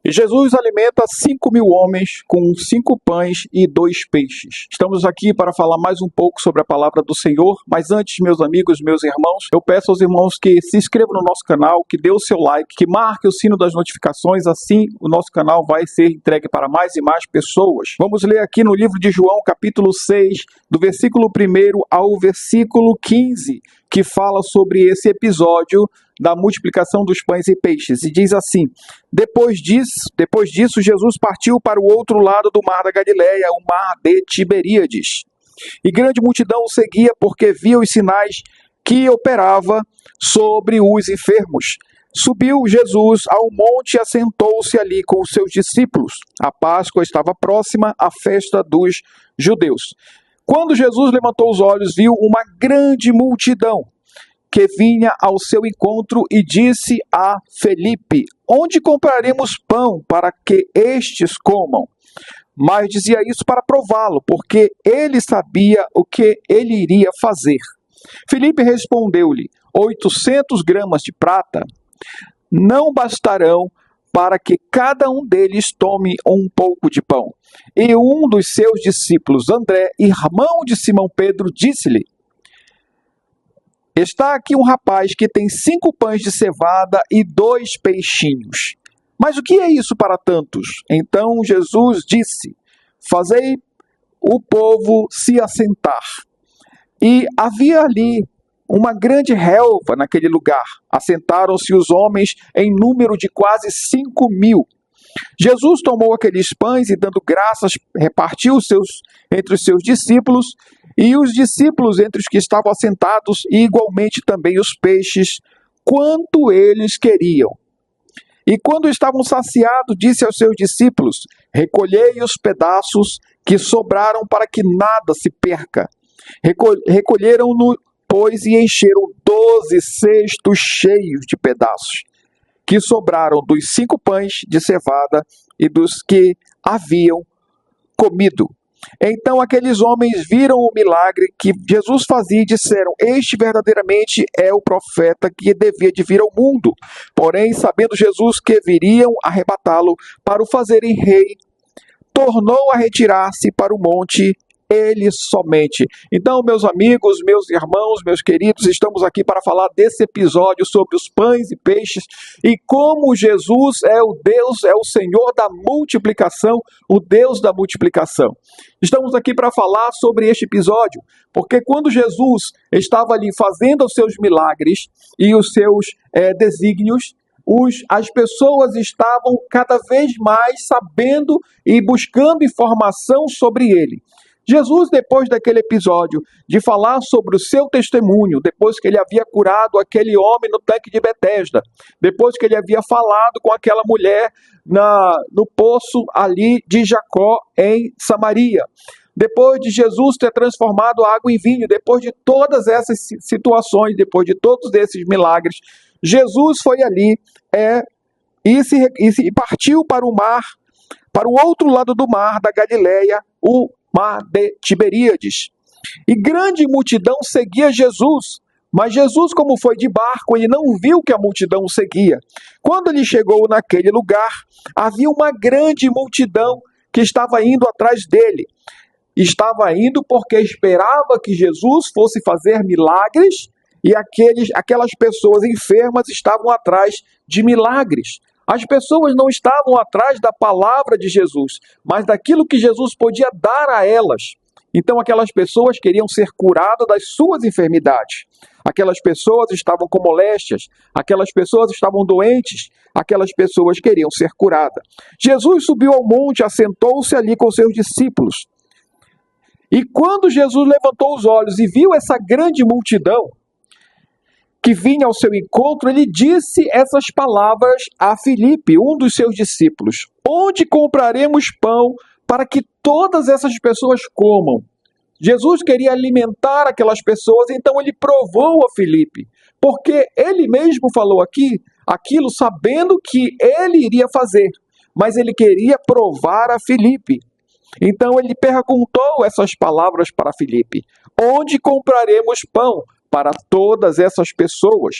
E Jesus alimenta 5.000 homens com 5 pães e 2 peixes. Estamos aqui para falar mais um pouco sobre a palavra do Senhor, mas antes, meus amigos, meus irmãos, eu peço aos irmãos que se inscrevam no nosso canal, que dê o seu like, que marque o sino das notificações, assim o nosso canal vai ser entregue para mais e mais pessoas. Vamos ler aqui no livro de João, capítulo 6, do versículo 1 ao versículo 15, que fala sobre esse episódio da multiplicação dos pães e peixes, e diz assim: depois disso, Jesus partiu para o outro lado do mar da Galileia, o mar de Tiberíades. E grande multidão o seguia, porque via os sinais que operava sobre os enfermos. Subiu Jesus ao monte e assentou-se ali com os seus discípulos. A Páscoa estava próxima, a festa dos judeus. Quando Jesus levantou os olhos, viu uma grande multidão que vinha ao seu encontro e disse a Felipe: onde compraremos pão para que estes comam? Mas dizia isso para prová-lo, porque ele sabia o que ele iria fazer. Felipe respondeu-lhe: 800 gramas de prata não bastarão para que cada um deles tome um pouco de pão. E um dos seus discípulos, André, irmão de Simão Pedro, disse-lhe: está aqui um rapaz que tem 5 pães de cevada e 2 peixinhos. Mas o que é isso para tantos? Então Jesus disse: fazei o povo se assentar. E havia ali uma grande relva naquele lugar. Assentaram-se os homens em número de quase 5.000. Jesus tomou aqueles pães e, dando graças, repartiu entre os seus discípulos, e os discípulos entre os que estavam assentados, e igualmente também os peixes, quanto eles queriam. E quando estavam saciados, disse aos seus discípulos: recolhei os pedaços que sobraram para que nada se perca. Recolheram-no, pois, e encheram 12 cestos cheios de pedaços, que sobraram dos 5 pães de cevada e dos que haviam comido. Então aqueles homens viram o milagre que Jesus fazia e disseram: este verdadeiramente é o profeta que devia de vir ao mundo. Porém, sabendo Jesus que viriam arrebatá-lo para o fazerem rei, tornou a retirar-se para o monte, ele somente. Então, meus amigos, meus irmãos, meus queridos, estamos aqui para falar desse episódio sobre os pães e peixes e como Jesus é o Deus, é o Senhor da multiplicação, o Deus da multiplicação. Estamos aqui para falar sobre este episódio, porque quando Jesus estava ali fazendo os seus milagres e os seus desígnios, as pessoas estavam cada vez mais sabendo e buscando informação sobre ele. Jesus, depois daquele episódio, de falar sobre o seu testemunho, depois que ele havia curado aquele homem no tanque de Betesda, depois que ele havia falado com aquela mulher no poço ali de Jacó, em Samaria, depois de Jesus ter transformado a água em vinho, depois de todas essas situações, depois de todos esses milagres, Jesus foi ali e partiu para o mar, para o outro lado do mar da Galileia, o mar de Tiberíades. E grande multidão seguia Jesus, mas Jesus, como foi de barco, ele não viu que a multidão o seguia. Quando ele chegou naquele lugar, havia uma grande multidão que estava indo atrás dele. Estava indo porque esperava que Jesus fosse fazer milagres e aquelas pessoas enfermas estavam atrás de milagres. As pessoas não estavam atrás da palavra de Jesus, mas daquilo que Jesus podia dar a elas. Então aquelas pessoas queriam ser curadas das suas enfermidades. Aquelas pessoas estavam com moléstias, aquelas pessoas estavam doentes, aquelas pessoas queriam ser curadas. Jesus subiu ao monte, assentou-se ali com seus discípulos. E quando Jesus levantou os olhos e viu essa grande multidão que vinha ao seu encontro, ele disse essas palavras a Felipe, um dos seus discípulos: onde compraremos pão para que todas essas pessoas comam? Jesus queria alimentar aquelas pessoas, então ele provou a Felipe, porque ele mesmo falou aquilo sabendo que ele iria fazer, mas ele queria provar a Felipe. Então ele perguntou essas palavras para Felipe: onde compraremos pão para todas essas pessoas?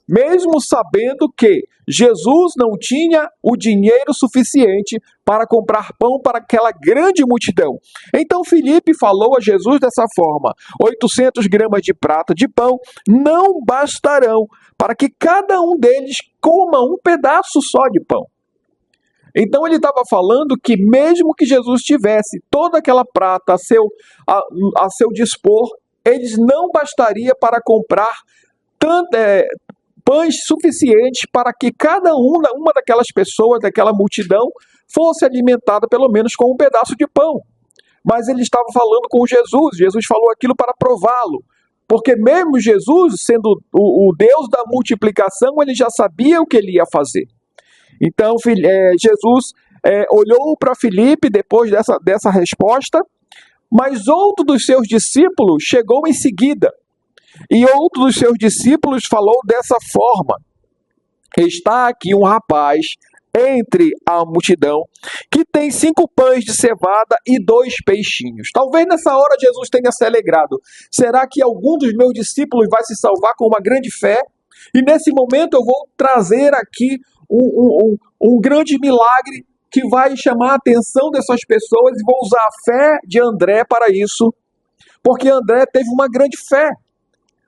mesmo sabendo que Jesus não tinha o dinheiro suficiente para comprar pão para aquela grande multidão. Então Filipe falou a Jesus dessa forma: 800 gramas de prata de pão não bastarão para que cada um deles coma um pedaço só de pão. Então ele estava falando que mesmo que Jesus tivesse toda aquela prata a seu dispor, eles não bastaria para comprar pães suficientes para que cada uma daquelas pessoas, daquela multidão, fosse alimentada pelo menos com um pedaço de pão. Mas ele estava falando com Jesus, Jesus falou aquilo para prová-lo, porque mesmo Jesus, sendo o Deus da multiplicação, ele já sabia o que ele ia fazer. Então Jesus olhou para Filipe depois dessa resposta, mas outro dos seus discípulos chegou em seguida. E outro dos seus discípulos falou dessa forma: está aqui um rapaz entre a multidão que tem 5 pães de cevada e 2 peixinhos. Talvez nessa hora Jesus tenha se alegrado. Será que algum dos meus discípulos vai se salvar com uma grande fé? E nesse momento eu vou trazer aqui um grande milagre que vai chamar a atenção dessas pessoas, e vou usar a fé de André para isso, porque André teve uma grande fé.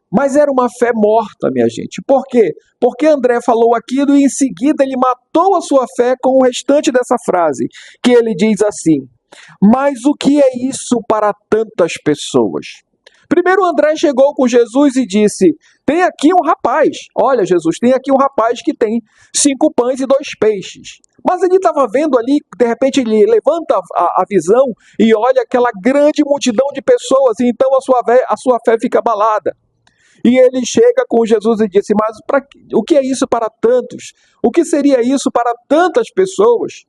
Mas era uma fé morta, minha gente. Por quê? Porque André falou aquilo e em seguida ele matou a sua fé com o restante dessa frase, que ele diz assim: mas o que é isso para tantas pessoas? Primeiro André chegou com Jesus e disse: tem aqui um rapaz, olha Jesus, tem aqui um rapaz que tem 5 pães e 2 peixes. Mas ele estava vendo ali, de repente ele levanta a visão e olha aquela grande multidão de pessoas, e então a sua fé fica abalada. E ele chega com Jesus e disse: mas o que é isso para tantos? O que seria isso para tantas pessoas?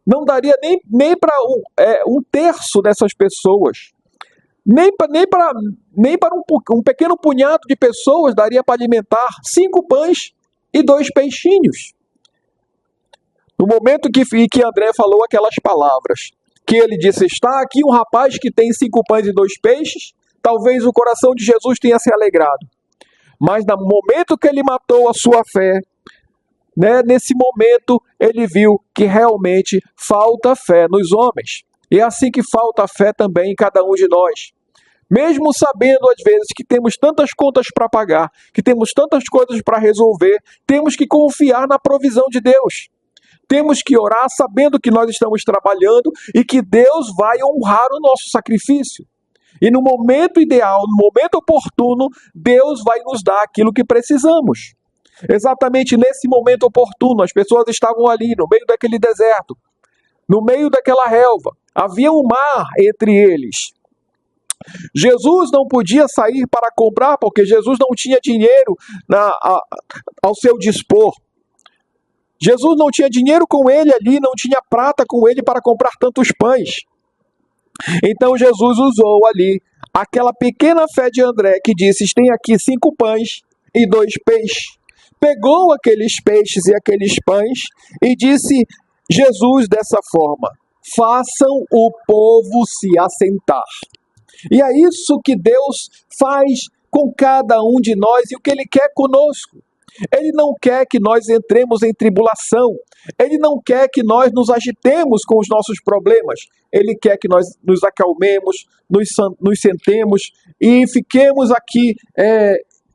Não daria nem para um terço dessas pessoas. Nem para um pequeno punhado de pessoas daria para alimentar 5 pães e 2 peixinhos. No momento que André falou aquelas palavras, que ele disse: está aqui um rapaz que tem 5 pães e 2 peixes, talvez o coração de Jesus tenha se alegrado. Mas no momento que ele matou a sua fé, nesse momento ele viu que realmente falta fé nos homens. E é assim que falta fé também em cada um de nós. Mesmo sabendo, às vezes, que temos tantas contas para pagar, que temos tantas coisas para resolver, temos que confiar na provisão de Deus. Temos que orar sabendo que nós estamos trabalhando e que Deus vai honrar o nosso sacrifício. E no momento ideal, no momento oportuno, Deus vai nos dar aquilo que precisamos. Exatamente nesse momento oportuno, as pessoas estavam ali, no meio daquele deserto, no meio daquela relva. Havia um mar entre eles. Jesus não podia sair para comprar, porque Jesus não tinha dinheiro ao seu dispor. Jesus não tinha dinheiro com ele ali, não tinha prata com ele para comprar tantos pães. Então Jesus usou ali aquela pequena fé de André, que disse: tem aqui 5 pães e 2 peixes. Pegou aqueles peixes e aqueles pães e disse Jesus dessa forma: façam o povo se assentar. E é isso que Deus faz com cada um de nós e o que Ele quer conosco. Ele não quer que nós entremos em tribulação. Ele não quer que nós nos agitemos com os nossos problemas. Ele quer que nós nos acalmemos, nos sentemos e fiquemos aqui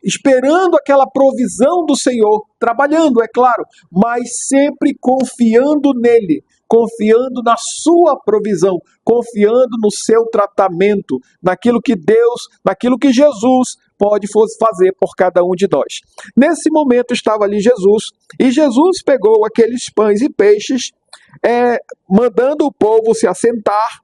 esperando aquela provisão do Senhor, trabalhando, é claro, mas sempre confiando nele, confiando na sua provisão, confiando no seu tratamento, naquilo que Deus, naquilo que Jesus pode fazer por cada um de nós. Nesse momento estava ali Jesus, e Jesus pegou aqueles pães e peixes, mandando o povo se assentar.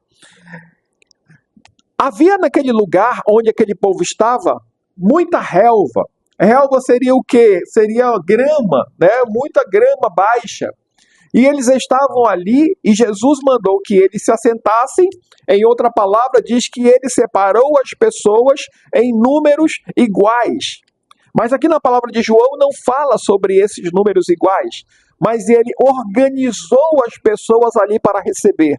Havia naquele lugar onde aquele povo estava muita relva. Relva seria o quê? Seria grama, muita grama baixa. E eles estavam ali e Jesus mandou que eles se assentassem. Em outra palavra, diz que ele separou as pessoas em números iguais. Mas aqui na palavra de João não fala sobre esses números iguais, mas ele organizou as pessoas ali para receber.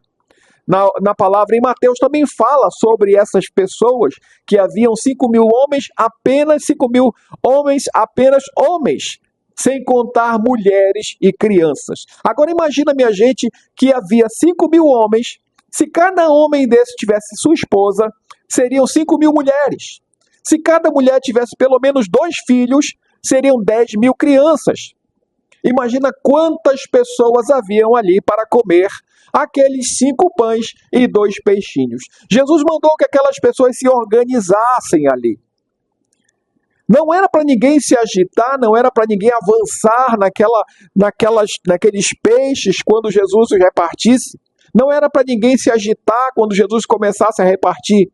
na palavra em Mateus também fala sobre essas pessoas, que haviam 5.000 homens, apenas 5.000 homens, apenas homens, sem contar mulheres e crianças. Agora imagina, minha gente, que havia 5.000 homens, se cada homem desse tivesse sua esposa, seriam 5.000 mulheres. Se cada mulher tivesse pelo menos 2 filhos, seriam 10.000 crianças. Imagina quantas pessoas haviam ali para comer aqueles 5 pães e 2 peixinhos. Jesus mandou que aquelas pessoas se organizassem ali. Não era para ninguém se agitar, não era para ninguém avançar naqueles peixes quando Jesus os repartisse. Não era para ninguém se agitar quando Jesus começasse a repartir.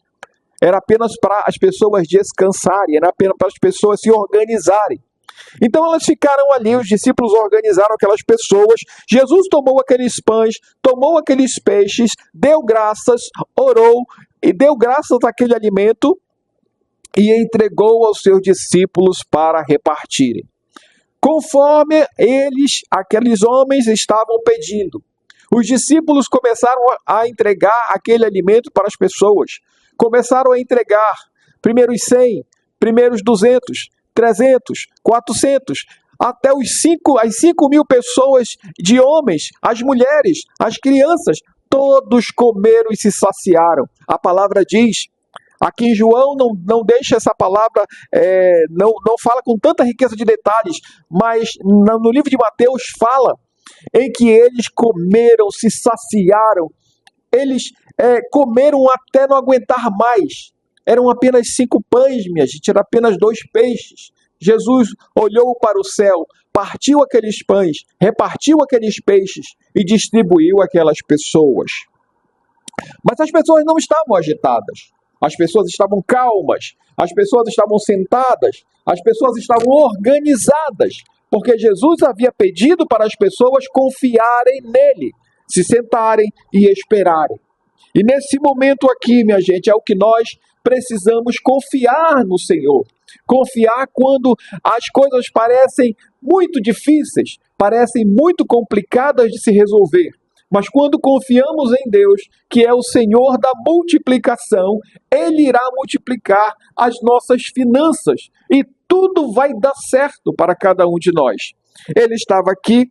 Era apenas para as pessoas descansarem, era apenas para as pessoas se organizarem. Então elas ficaram ali, os discípulos organizaram aquelas pessoas, Jesus tomou aqueles pães, tomou aqueles peixes, deu graças, orou e deu graças àquele alimento e entregou aos seus discípulos para repartirem. Conforme aqueles homens estavam pedindo, os discípulos começaram a entregar aquele alimento para as pessoas. Começaram a entregar primeiros 100, primeiros 200, 300, 400, até as 5.000 pessoas de homens, as mulheres, as crianças, todos comeram e se saciaram. A palavra diz, aqui em João não deixa essa palavra, não fala com tanta riqueza de detalhes, mas no livro de Mateus fala em que eles comeram, se saciaram, eles comeram até não aguentar mais. Eram apenas 5 pães, minha gente, eram apenas 2 peixes. Jesus olhou para o céu, partiu aqueles pães, repartiu aqueles peixes e distribuiu aquelas pessoas. Mas as pessoas não estavam agitadas, as pessoas estavam calmas, as pessoas estavam sentadas, as pessoas estavam organizadas, porque Jesus havia pedido para as pessoas confiarem nele, se sentarem e esperarem. E nesse momento aqui, minha gente, é o que nós precisamos confiar no Senhor. Confiar quando as coisas parecem muito difíceis, parecem muito complicadas de se resolver. Mas quando confiamos em Deus, que é o Senhor da multiplicação, Ele irá multiplicar as nossas finanças e tudo vai dar certo para cada um de nós. Ele estava aqui,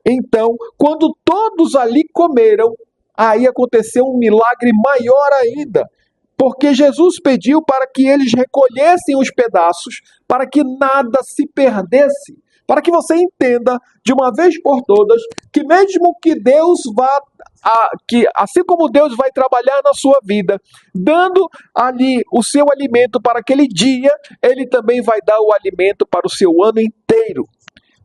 então, quando todos ali comeram, aí aconteceu um milagre maior ainda, porque Jesus pediu para que eles recolhessem os pedaços, para que nada se perdesse, para que você entenda de uma vez por todas que mesmo que Deus assim como Deus vai trabalhar na sua vida, dando ali o seu alimento para aquele dia, Ele também vai dar o alimento para o seu ano inteiro.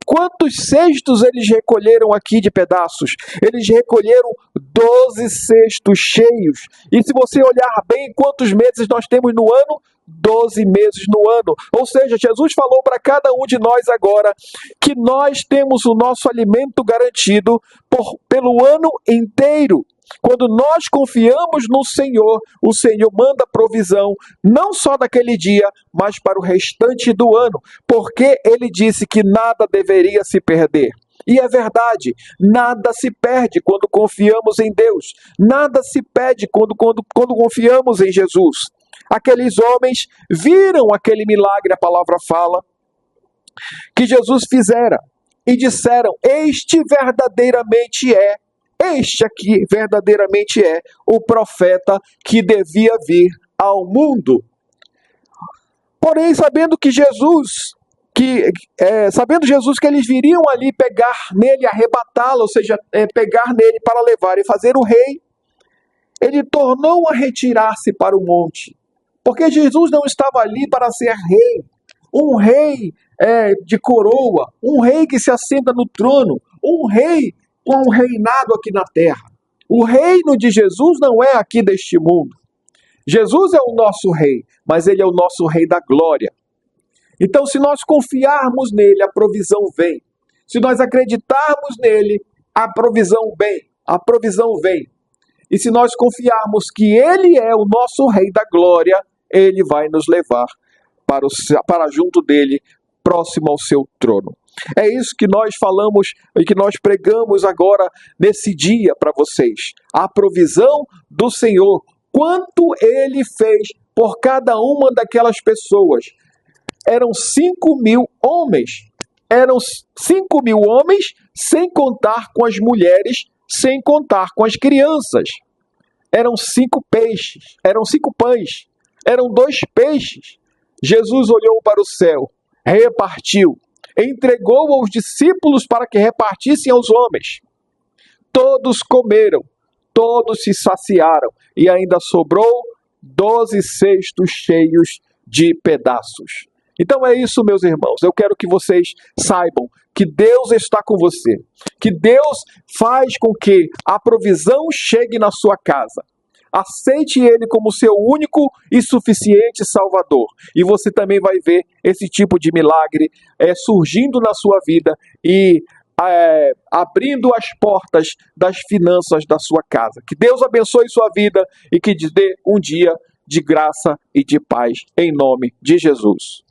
Quantos cestos eles recolheram aqui de pedaços? Eles recolheram 12 cestos cheios. E se você olhar bem quantos meses nós temos no ano, 12 meses no ano. Ou seja, Jesus falou para cada um de nós agora que nós temos o nosso alimento garantido pelo ano inteiro. Quando nós confiamos no Senhor, o Senhor manda provisão, não só daquele dia, mas para o restante do ano, porque Ele disse que nada deveria se perder. E é verdade, nada se perde quando confiamos em Deus, nada se perde quando confiamos em Jesus. Aqueles homens viram aquele milagre, a palavra fala, que Jesus fizera, e disseram, este aqui verdadeiramente é o profeta que devia vir ao mundo. Porém, sabendo Jesus que eles viriam ali pegar nele, arrebatá-lo, ou seja, pegar nele para levar e fazer o rei, ele tornou a retirar-se para o monte. Porque Jesus não estava ali para ser rei, um rei de coroa, um rei que se assenta no trono, um rei com um reinado aqui na terra. O reino de Jesus não é aqui deste mundo. Jesus é o nosso rei, mas ele é o nosso rei da glória. Então, se nós confiarmos nele, a provisão vem. Se nós acreditarmos nele, a provisão vem. E se nós confiarmos que ele é o nosso rei da glória, ele vai nos levar para junto dele, próximo ao seu trono. É isso que nós falamos e que nós pregamos agora nesse dia para vocês. A provisão do Senhor, quanto Ele fez por cada uma daquelas pessoas. Eram 5.000 homens. Eram 5.000 homens, sem contar com as mulheres, sem contar com as crianças. Eram 5 peixes, eram 5 pães, eram 2 peixes. Jesus olhou para o céu, repartiu, entregou aos discípulos para que repartissem aos homens. Todos comeram, todos se saciaram, e ainda sobrou 12 cestos cheios de pedaços. Então é isso, meus irmãos. Eu quero que vocês saibam que Deus está com você, que Deus faz com que a provisão chegue na sua casa. Aceite Ele como seu único e suficiente Salvador. E você também vai ver esse tipo de milagre surgindo na sua vida e abrindo as portas das finanças da sua casa. Que Deus abençoe sua vida e que te dê um dia de graça e de paz, em nome de Jesus.